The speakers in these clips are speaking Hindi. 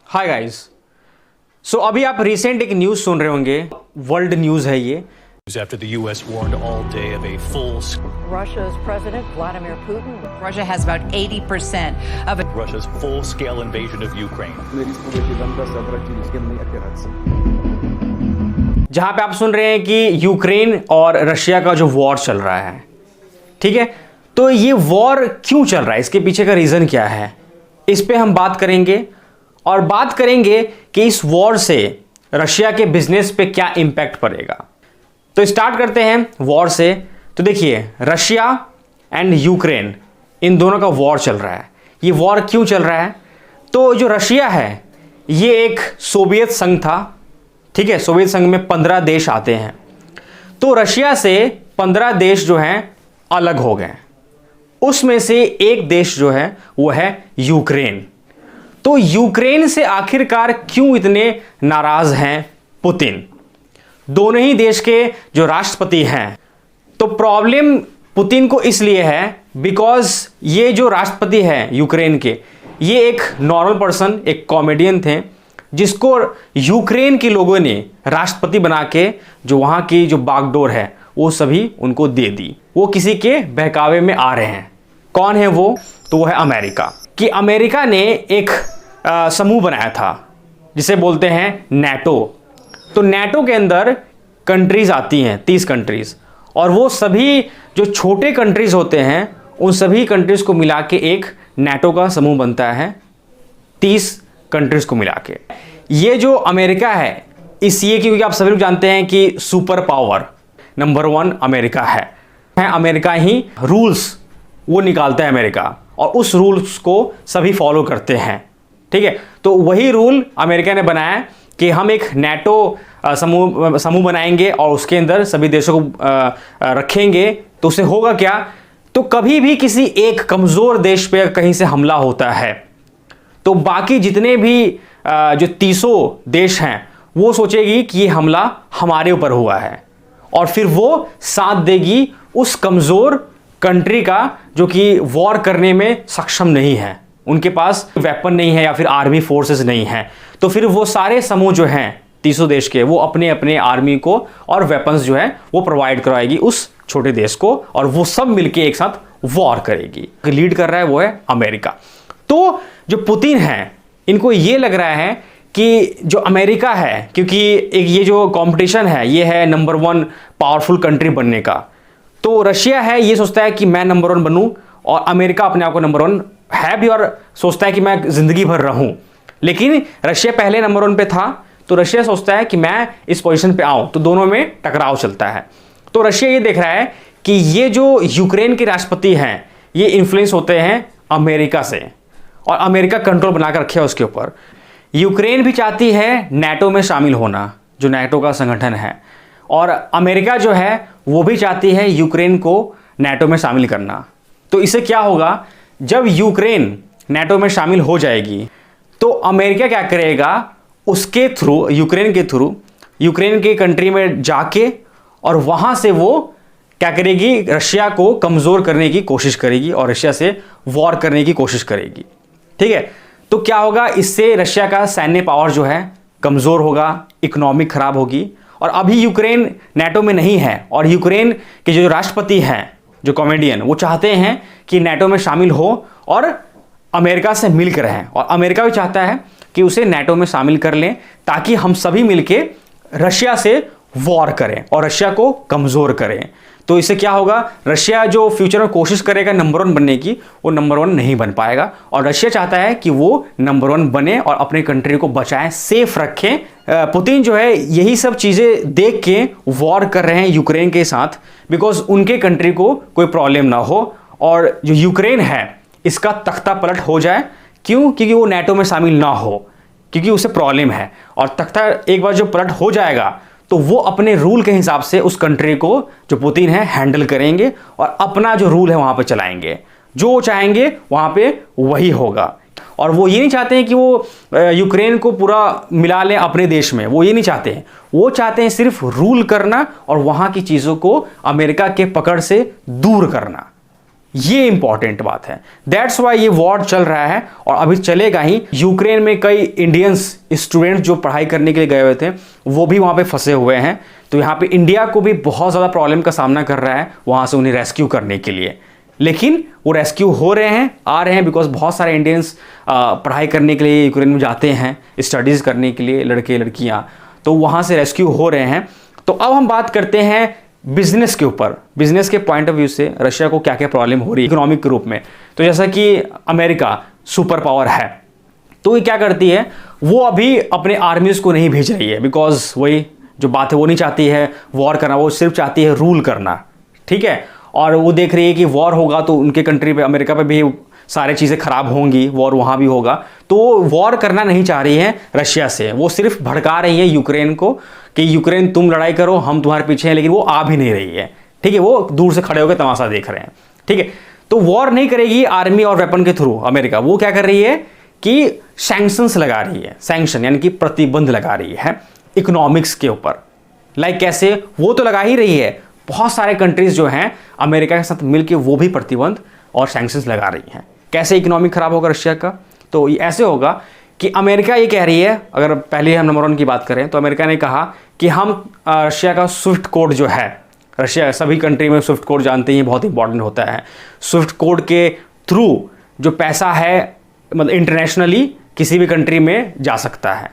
Hi guys. सो अभी आप रिसेंट एक न्यूज़ सुन रहे होंगे, वर्ल्ड न्यूज़ है ये। After the U.S. warned all day of a full. Russia's President Vladimir Putin. Russia has about 80% of Russia's full-scale invasion of Ukraine. जहां पे आप सुन रहे हैं कि यूक्रेन और रशिया का जो वॉर चल रहा है, ठीक है। तो ये वॉर क्यों चल रहा है, इसके पीछे का रीज़न क्या है, इस पे हम बात करेंगे। और बात करेंगे कि इस वॉर से रशिया के बिजनेस पे क्या इंपैक्ट पड़ेगा। तो स्टार्ट करते हैं वॉर से। तो देखिए, रशिया एंड यूक्रेन, इन दोनों का वॉर चल रहा है। ये वॉर क्यों चल रहा है? तो जो रशिया है ये एक सोवियत संघ था, ठीक है। सोवियत संघ में 15 देश आते हैं। तो रशिया से 15 देश जो हैं अलग हो गए। उसमें से एक देश जो है वो है यूक्रेन। तो यूक्रेन से आखिरकार क्यों इतने नाराज हैं पुतिन? दोनों ही देश के जो राष्ट्रपति हैं। तो प्रॉब्लम पुतिन को इसलिए है बिकॉज ये जो राष्ट्रपति है यूक्रेन के, ये एक नॉर्मल पर्सन, एक कॉमेडियन थे, जिसको यूक्रेन के लोगों ने राष्ट्रपति बना के जो वहाँ की जो बागडोर है वो सभी उनको दे दी। वो किसी के बहकावे में आ रहे हैं। कौन है वो? तो वो है अमेरिका। कि अमेरिका ने एक समूह बनाया था जिसे बोलते हैं नेटो। तो नेटो के अंदर कंट्रीज आती हैं, 30 कंट्रीज, और वो सभी जो छोटे कंट्रीज होते हैं उन सभी कंट्रीज को मिला के एक नेटो का समूह बनता है, 30 कंट्रीज को मिला के। ये जो अमेरिका है, इसलिए क्योंकि आप सभी लोग जानते हैं कि सुपर पावर नंबर 1 अमेरिका है। अमेरिका ही रूल्स वो निकालता है अमेरिका, और उस रूल्स को सभी फॉलो करते हैं, ठीक है। तो वही रूल अमेरिका ने बनाया कि हम एक नेटो समूह बनाएंगे और उसके अंदर सभी देशों को रखेंगे। तो उससे होगा क्या? तो कभी भी किसी एक कमज़ोर देश पे कहीं से हमला होता है तो बाकी जितने भी जो 30 देश हैं वो सोचेगी कि ये हमला हमारे ऊपर हुआ है, और फिर वो साथ देगी उस कमज़ोर कंट्री का जो कि वॉर करने में सक्षम नहीं है, उनके पास वेपन नहीं है या फिर आर्मी फोर्सेस नहीं है। तो फिर वो सारे समूह जो हैं 30 देश के, वो अपने अपने आर्मी को और वेपन्स जो है वो प्रोवाइड करवाएगी उस छोटे देश को, और वो सब मिलके एक साथ वॉर करेगी। लीड कर रहा है वो है अमेरिका। तो जो पुतिन है, इनको ये लग रहा है कि जो अमेरिका है, क्योंकि एक ये जो कंपटीशन है ये है नंबर 1 पावरफुल कंट्री बनने का। तो रशिया है, ये सोचता है कि मैं नंबर 1 बनूं, और अमेरिका अपने आप को नंबर 1 है भी और सोचता है कि मैं जिंदगी भर रहूं। लेकिन रशिया पहले नंबर 1 पे था, तो रशिया सोचता है कि मैं इस पोजीशन पे आऊं। तो दोनों में टकराव चलता है। तो रशिया ये देख रहा है कि ये जो यूक्रेन के राष्ट्रपति हैं ये इन्फ्लुएंस होते हैं अमेरिका से, और अमेरिका कंट्रोल बनाकर रखे है उसके ऊपर। यूक्रेन भी चाहती है नेटो में शामिल होना, जो नेटो का संगठन है, और अमेरिका जो है वो भी चाहती है यूक्रेन को नेटो में शामिल करना। तो इससे क्या होगा, जब यूक्रेन नेटो में शामिल हो जाएगी तो अमेरिका क्या करेगा, उसके थ्रू, यूक्रेन के थ्रू, यूक्रेन के कंट्री में जाके और वहाँ से वो क्या करेगी, रशिया को कमज़ोर करने की कोशिश करेगी और रशिया से वॉर करने की कोशिश करेगी, ठीक है। तो क्या होगा, इससे रशिया का सैन्य पावर जो है कमज़ोर होगा, इकोनॉमिक खराब होगी। और अभी यूक्रेन नेटो में नहीं है, और यूक्रेन के जो राष्ट्रपति हैं, जो कॉमेडियन, वो चाहते हैं कि नेटो में शामिल हो और अमेरिका से मिलकर रहें, और अमेरिका भी चाहता है कि उसे नेटो में शामिल कर लें ताकि हम सभी मिलके रशिया से वॉर करें और रशिया को कमज़ोर करें। तो इससे क्या होगा, रशिया जो फ्यूचर में कोशिश करेगा नंबर 1 बनने की, वो नंबर 1 नहीं बन पाएगा, और रशिया चाहता है कि वो नंबर 1 बने और अपने कंट्री को बचाएं, सेफ रखें। पुतिन जो है यही सब चीज़ें देख के वॉर कर रहे हैं यूक्रेन के साथ, बिकॉज उनके कंट्री को कोई प्रॉब्लम ना हो और जो यूक्रेन है इसका तख्ता पलट हो जाए। क्यों? क्योंकि वो नेटो में शामिल ना हो, क्योंकि उसे प्रॉब्लम है। और तख्ता एक बार जो पलट हो जाएगा तो वो अपने रूल के हिसाब से उस कंट्री को, जो पुतिन है, हैंडल करेंगे और अपना जो रूल है वहाँ पे चलाएंगे। जो वो चाहेंगे वहाँ पे वही होगा। और वो ये नहीं चाहते हैं कि वो यूक्रेन को पूरा मिला लें अपने देश में, वो ये नहीं चाहते हैं। वो चाहते हैं सिर्फ रूल करना और वहाँ की चीज़ों को अमेरिका के पकड़ से दूर करना। ये इंपॉर्टेंट बात है। दैट्स वाई ये वॉर चल रहा है और अभी चलेगा ही। यूक्रेन में कई इंडियंस स्टूडेंट्स जो पढ़ाई करने के लिए गए हुए थे वो भी वहाँ पे फंसे हुए हैं। तो यहाँ पे इंडिया को भी बहुत ज़्यादा प्रॉब्लम का सामना कर रहा है वहाँ से उन्हें रेस्क्यू करने के लिए। लेकिन वो रेस्क्यू हो रहे हैं, आ रहे हैं, बिकॉज बहुत सारे इंडियंस पढ़ाई करने के लिए यूक्रेन में जाते हैं, स्टडीज़ करने के लिए, लड़के लड़कियाँ, तो वहाँ से रेस्क्यू हो रहे हैं। तो अब हम बात करते हैं बिजनेस के ऊपर। बिजनेस के पॉइंट ऑफ व्यू से रशिया को क्या क्या प्रॉब्लम हो रही है इकोनॉमिक के रूप में। तो जैसा कि अमेरिका सुपर पावर है, तो ये क्या करती है, वो अभी अपने आर्मीज को नहीं भेज रही है, बिकॉज वही जो बात है वो नहीं चाहती है वॉर करना, वो सिर्फ चाहती है रूल करना, ठीक है। और वो देख रही है कि वॉर होगा तो उनके कंट्री पे, अमेरिका पे भी सारी चीज़ें खराब होंगी, वॉर वहाँ भी होगा, तो वो वॉर करना नहीं चाह रही है रशिया से। वो सिर्फ भड़का रही है यूक्रेन को कि यूक्रेन तुम लड़ाई करो, हम तुम्हारे पीछे हैं, लेकिन वो आ भी नहीं रही है, ठीक है। वो दूर से खड़े होकर तमाशा देख रहे हैं, ठीक है। तो वॉर नहीं करेगी आर्मी और वेपन के थ्रू अमेरिका। वो क्या कर रही है कि सैंक्शंस लगा रही है, सैंक्शन यानी कि प्रतिबंध लगा रही है इकोनॉमिक्स के ऊपर। लाइक कैसे, वो तो लगा ही रही है, बहुत सारे कंट्रीज जो हैं अमेरिका के साथ मिलकर वो भी प्रतिबंध और सैंक्शंस लगा रही हैं। कैसे इकोनॉमिक खराब होगा रशिया का, तो ये ऐसे होगा कि अमेरिका ये कह रही है, अगर पहले हम नंबर 1 की बात करें तो अमेरिका ने कहा कि हम रशिया का स्विफ्ट कोड जो है, रशिया सभी कंट्री में स्विफ्ट कोड जानते हैं, बहुत इंपॉर्टेंट होता है। स्विफ्ट कोड के थ्रू जो पैसा है मतलब इंटरनेशनली किसी भी कंट्री में जा सकता है।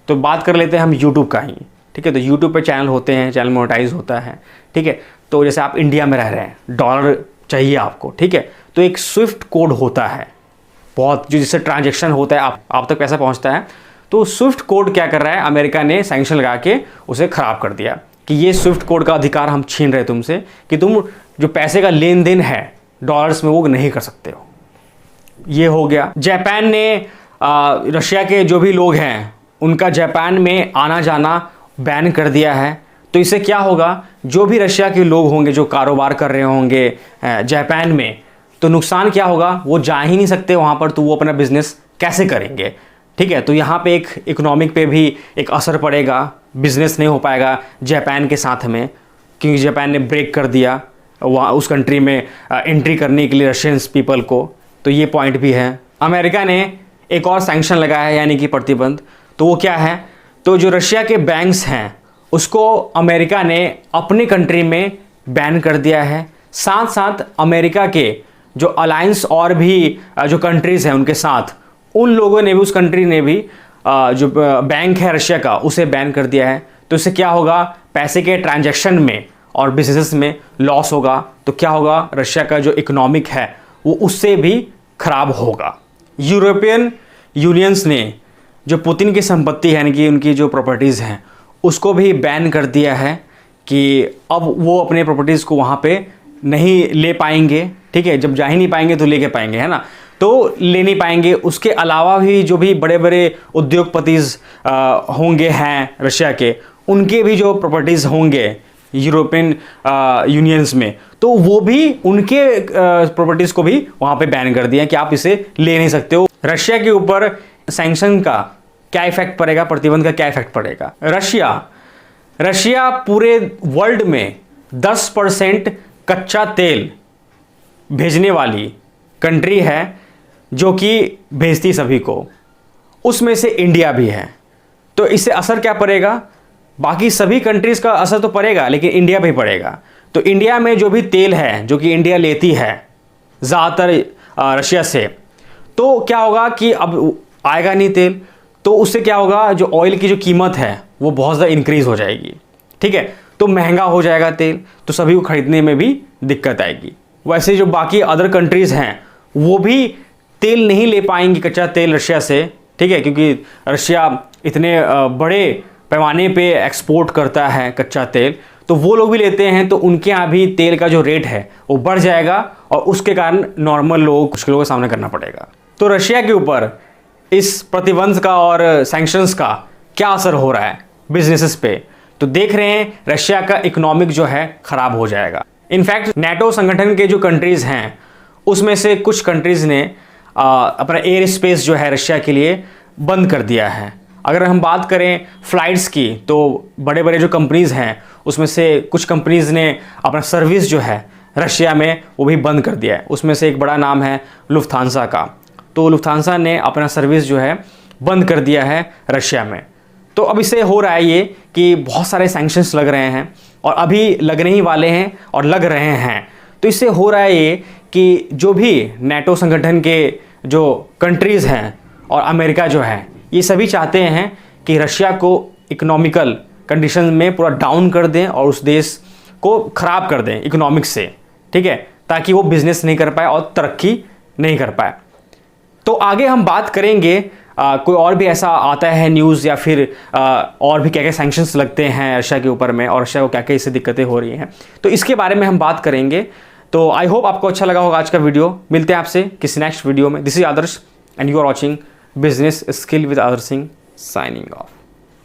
तो बात कर लेते हैं हम यूट्यूब का ही, ठीक है। तो यूट्यूब पे चैनल होते हैं, चैनल मोनेटाइज होता है, ठीक है। तो जैसे आप इंडिया में रह रहे हैं, डॉलर चाहिए आपको, ठीक है, तो एक स्विफ्ट कोड होता है बहुत, जो जिससे ट्रांजैक्शन होता है, आप तक पैसा पहुंचता है। तो स्विफ्ट कोड क्या कर रहा है, अमेरिका ने सैंक्शन लगा के उसे ख़राब कर दिया कि ये स्विफ्ट कोड का अधिकार हम छीन रहे तुमसे, कि तुम जो पैसे का लेन देन है डॉलर्स में वो नहीं कर सकते हो। ये हो गया। जापान ने रशिया के जो भी लोग हैं उनका जापान में आना जाना बैन कर दिया है। तो इससे क्या होगा, जो भी रशिया के लोग होंगे जो कारोबार कर रहे होंगे जापान में, तो नुकसान क्या होगा, वो जा ही नहीं सकते वहाँ पर, तो वो अपना बिजनेस कैसे करेंगे, ठीक है। तो यहाँ पे एक इकोनॉमिक पे भी एक असर पड़ेगा, बिजनेस नहीं हो पाएगा जापान के साथ में, क्योंकि जापान ने ब्रेक कर दिया वहाँ उस कंट्री में एंट्री करने के लिए रशियंस पीपल को। तो ये पॉइंट भी है। अमेरिका ने एक और सैंक्शन लगाया है यानी कि प्रतिबंध। तो वो क्या है, तो जो रशिया के बैंक्स हैं उसको अमेरिका ने अपने कंट्री में बैन कर दिया है। साथ साथ अमेरिका के जो अलायंस और भी जो कंट्रीज़ हैं उनके साथ, उन लोगों ने भी, उस कंट्री ने भी जो बैंक है रशिया का उसे बैन कर दिया है। तो इससे क्या होगा, पैसे के ट्रांजैक्शन में और बिजनेस में लॉस होगा। तो क्या होगा, रशिया का जो इकोनॉमिक है वो उससे भी खराब होगा। यूरोपियन यूनियंस ने जो पुतिन की संपत्ति है यानी कि उनकी जो प्रॉपर्टीज़ हैं उसको भी बैन कर दिया है कि अब वो अपने प्रॉपर्टीज़ को वहाँ पे नहीं ले पाएंगे, ठीक है। जब जा ही नहीं पाएंगे तो लेके पाएंगे, है ना, तो ले नहीं पाएंगे। उसके अलावा भी जो भी बड़े बड़े उद्योगपतिज होंगे हैं रशिया के, उनके भी जो प्रॉपर्टीज़ होंगे यूरोपियन यूनियंस में, तो वो भी उनके प्रॉपर्टीज़ को भी वहाँ पे बैन कर दिया कि आप इसे ले नहीं सकते हो। रशिया के ऊपर सैंक्शन का क्या इफेक्ट पड़ेगा, प्रतिबंध का क्या इफेक्ट पड़ेगा। रशिया पूरे वर्ल्ड में 10% कच्चा तेल भेजने वाली कंट्री है, जो कि भेजती सभी को, उसमें से इंडिया भी है। तो इससे असर क्या पड़ेगा, बाकी सभी कंट्रीज़ का असर तो पड़ेगा लेकिन इंडिया पे पड़ेगा। तो इंडिया में जो भी तेल है जो कि इंडिया लेती है ज़्यादातर रशिया से, तो क्या होगा कि अब आएगा नहीं तेल, तो उससे क्या होगा, जो ऑयल की जो कीमत है वो बहुत ज़्यादा इंक्रीज़ हो जाएगी, ठीक है। तो महंगा हो जाएगा तेल, तो सभी को ख़रीदने में भी दिक्कत आएगी। वैसे जो बाकी अदर कंट्रीज़ हैं वो भी तेल नहीं ले पाएंगी, कच्चा तेल रशिया से, ठीक है, क्योंकि रशिया इतने बड़े पैमाने पे एक्सपोर्ट करता है कच्चा तेल, तो वो लोग भी लेते हैं, तो उनके यहाँ भी तेल का जो रेट है वो बढ़ जाएगा और उसके कारण नॉर्मल लोगों को मुश्किलों का सामना करना पड़ेगा। तो रशिया के ऊपर इस प्रतिबंध का और सैंक्शंस का क्या असर हो रहा है बिजनेसेस पे, तो देख रहे हैं रशिया का इकोनॉमिक जो है ख़राब हो जाएगा। इनफैक्ट नेटो संगठन के जो कंट्रीज़ हैं उसमें से कुछ कंट्रीज़ ने अपना एयर स्पेस जो है रशिया के लिए बंद कर दिया है। अगर हम बात करें फ़्लाइट्स की, तो बड़े बड़े जो कंपनीज़ हैं उसमें से कुछ कंपनीज़ ने अपना सर्विस जो है रशिया में वो भी बंद कर दिया है। उसमें से एक बड़ा नाम है लुफ्थांसा का। तो लुफ्थांसा ने अपना सर्विस जो है बंद कर दिया है रशिया में। तो अब इससे हो रहा है ये कि बहुत सारे सैंक्शंस लग रहे हैं और अभी लगने ही वाले हैं और लग रहे हैं। तो इससे हो रहा है ये कि जो भी नेटो संगठन के जो कंट्रीज़ हैं और अमेरिका जो है, ये सभी चाहते हैं कि रशिया को इकोनॉमिकल कंडीशन में पूरा डाउन कर दें और उस देश को ख़राब कर दें इकोनॉमिक्स से, ठीक है, ताकि वो बिजनेस नहीं कर पाए और तरक्की नहीं कर पाए। तो आगे हम बात करेंगे कोई और भी ऐसा आता है न्यूज़ या फिर और भी क्या क्या सैंक्शंस लगते हैं रशिया के ऊपर में और रशिया को क्या क्या इससे दिक्कतें हो रही हैं, तो इसके बारे में हम बात करेंगे। तो आई होप आपको अच्छा लगा होगा आज का वीडियो। मिलते हैं आपसे किसी नेक्स्ट वीडियो में। This is Adarsh and you are watching business skill with Adarsh Singh, signing of.